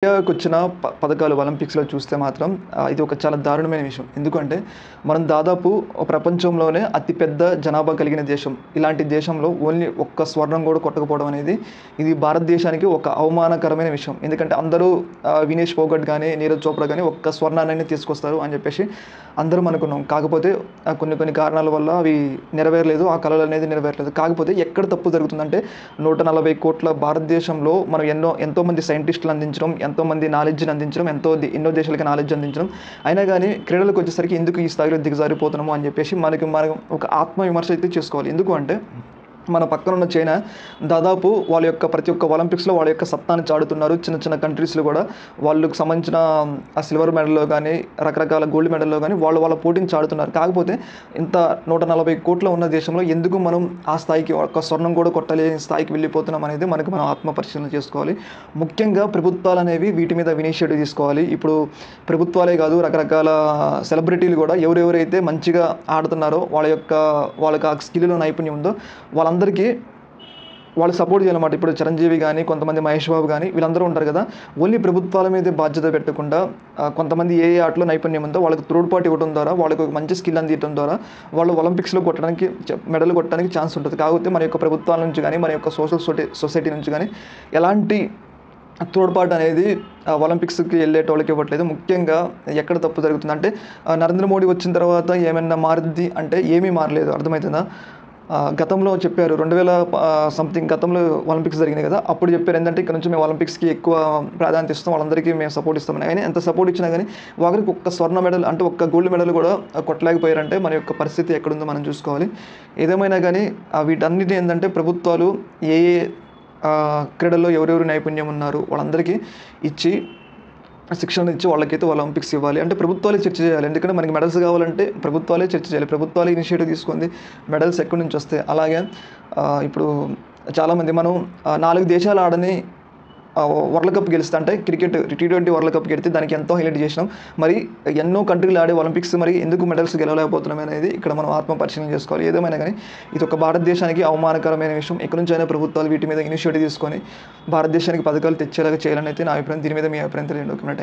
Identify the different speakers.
Speaker 1: ఇండియాకొచ్చిన పథకాలు ఒలింపిక్స్‌లో చూస్తే మాత్రం ఇది ఒక చాలా దారుణమైన విషయం. ఎందుకంటే మనం దాదాపు ప్రపంచంలోనే అతి పెద్ద జనాభా కలిగిన దేశం. ఇలాంటి దేశంలో ఓన్లీ ఒక్క స్వర్ణం కూడా కొట్టకపోవడం అనేది ఇది భారతదేశానికి ఒక అవమానకరమైన విషయం. ఎందుకంటే అందరూ వినేష్ ఫోగట్ గానీ, నీరజ్ చోప్రా గానీ ఒక్క స్వర్ణాన్నైనా తీసుకొస్తారు అని చెప్పేసి అందరం అనుకున్నాం. కాకపోతే కొన్ని కారణాల వల్ల అవి నెరవేరలేదు. ఆ కలలనేది నెరవేరలేదు. కాకపోతే ఎక్కడ తప్పు జరుగుతుందంటే 140 కోట్ల భారతదేశంలో మనం ఎంతోమంది సైంటిస్టులు అందించడం, ఎంతోమంది నాలెడ్జ్‌ని అందించడం, ఎన్నో దేశాలకి నాలెడ్జ్ అందించడం. అయినా గానీ క్రీడలకొచ్చేసరికి ఎందుకు ఈ స్థాయిలో దిగజారిపోతున్నాము అని చెప్పేసి మనం ఒక ఆత్మవిమర్శ అయితే చేసుకోవాలి. ఎందుకు అంటే మన పక్కనున్న చైనా దాదాపు వాళ్ళ యొక్క ప్రతి ఒక్క ఒలింపిక్స్‌లో వాళ్ళ యొక్క సత్తాని చాటుతున్నారు. చిన్న కంట్రీస్‌లో కూడా వాళ్ళకి సంబంధించిన ఆ సిల్వర్ మెడల్‌లో గానీ, రకరకాల గోల్డ్ మెడల్‌లో గానీ వాళ్ళ పోటీని చాటుతున్నారు. కాకపోతే ఇంత 140 కోట్ల ఉన్న దేశంలో ఎందుకు మనం ఆ స్థాయికి ఒక్క స్వర్ణం కూడా కొట్టలేని స్థాయికి వెళ్ళిపోతున్నాం అనేది మనం ఆత్మ పరిశీలన చేసుకోవాలి. ముఖ్యంగా ప్రభుత్వాలనేవి వీటి మీద ఇనిషియేటివ్ తీసుకోవాలి. ఇప్పుడు ప్రభుత్వాలే కాదు రకరకాల సెలబ్రిటీలు కూడా ఎవరెవరైతే మంచిగా ఆడుతున్నారో వాళ్ళకి ఆ స్కిల్‌లో నైపుణ్యం ఉందో వాళ్ళందరికీ వాళ్ళు సపోర్ట్ చేయాలన్నమాట. ఇప్పుడు చిరంజీవి గానీ, కొంతమంది మహేష్ బాబు గానీ వీళ్ళందరూ ఉంటారు కదా! ఓన్లీ ప్రభుత్వాల మీదే బాధ్యత పెట్టకుండా కొంతమంది ఏ ఆటలో నైపుణ్యం ఉందో వాళ్ళకి తోడ్పాటు ఇవ్వడం ద్వారా, వాళ్ళకి ఒక మంచి స్కిల్ అందించడం ద్వారా వాళ్ళు ఒలింపిక్స్‌లో కొట్టడానికి మెడల్ కొట్టడానికి ఛాన్స్ ఉంటది. కాకపోతే మన యొక్క ప్రభుత్వాల నుంచి గానీ, మన యొక్క సొసైటీ నుంచి గానీ ఎలాంటి తోడ్పాటు అనేది ఒలింపిక్స్‌కి వెళ్ళేటోళ్ళకి ఇవ్వట్లేదు. ముఖ్యంగా ఎక్కడ తప్పు జరుగుతుందంటే నరేంద్ర మోడీ వచ్చిన తర్వాత ఏమన్నా మారుద్ది అంటే ఏమీ మారలేదు. అర్థమవుతుందా? గతంలో చెప్పారు 2000 సంథింగ్ గతంలో ఒలింపిక్స్ జరిగినాయి కదా! అప్పుడు చెప్పారు ఏంటంటే ఇక్కడ నుంచి మేము ఒలింపిక్స్‌కి ఎక్కువ ప్రాధాన్యత ఇస్తాం. వాళ్ళందరికీ మేము సపోర్ట్ ఇస్తామని. అయినా ఎంత సపోర్ట్ ఇచ్చినా గానీ ఒకరికి ఒక్క స్వర్ణ మెడల్ అంటే ఒక్క గోల్డ్ మెడల్ కూడా కొట్టలేకపోయారంటే మన యొక్క పరిస్థితి ఎక్కడుందో మనం చూసుకోవాలి. ఏదేమైనా గానీ వీటన్నిటిని ఏందంటే ప్రభుత్వాలు ఏ క్రీడల్లో ఎవరెవరు నైపుణ్యం ఉన్నారు వాళ్ళందరికీ ఇచ్చి శిక్షణ ఇచ్చి వాళ్ళకైతే ఒలింపిక్స్ ఇవ్వాలి. అంటే ప్రభుత్వాలే చర్చ చేయాలి. ఎందుకంటే మనకి మెడల్స్ కావాలంటే ప్రభుత్వాలే చర్చ చేయాలి. ప్రభుత్వాలే ఇనిషియేటివ్ తీసుకుంది మెడల్స్ ఎక్కడి నుంచి వస్తాయి. అలాగే ఇప్పుడు చాలామంది మనం 4 దేశాలు ఆడని వరల్డ్ కప్ గెలిస్తే అంటే క్రికెట్ T20 వరల్డ్ కప్ గెలిస్తే దానికి ఎంతో హైలైట్ చేసినాం. మరి ఎన్నో కంట్రీలు ఆడే ఒలింపిక్స్ మరి ఎందుకు మెడల్స్ గెలవలేకపోతున్నాం అనేది ఇక్కడ మనం ఆత్మ పరిశీలన చేసుకోవాలి. ఏదేమైనా కానీ ఇది ఒక భారతదేశానికి అవమానకరమైన విషయం. ఎక్కడి నుంచైనా ప్రభుత్వాలు వీటి మీద ఇనిషియేటివ్ తీసుకొని భారతదేశానికి పథకాలు తెచ్చేలాగా చేయాలని అయితే నా అభిప్రాయం. దీని మీద మీ అభిప్రాయం తెలియండి. ఓకేనా?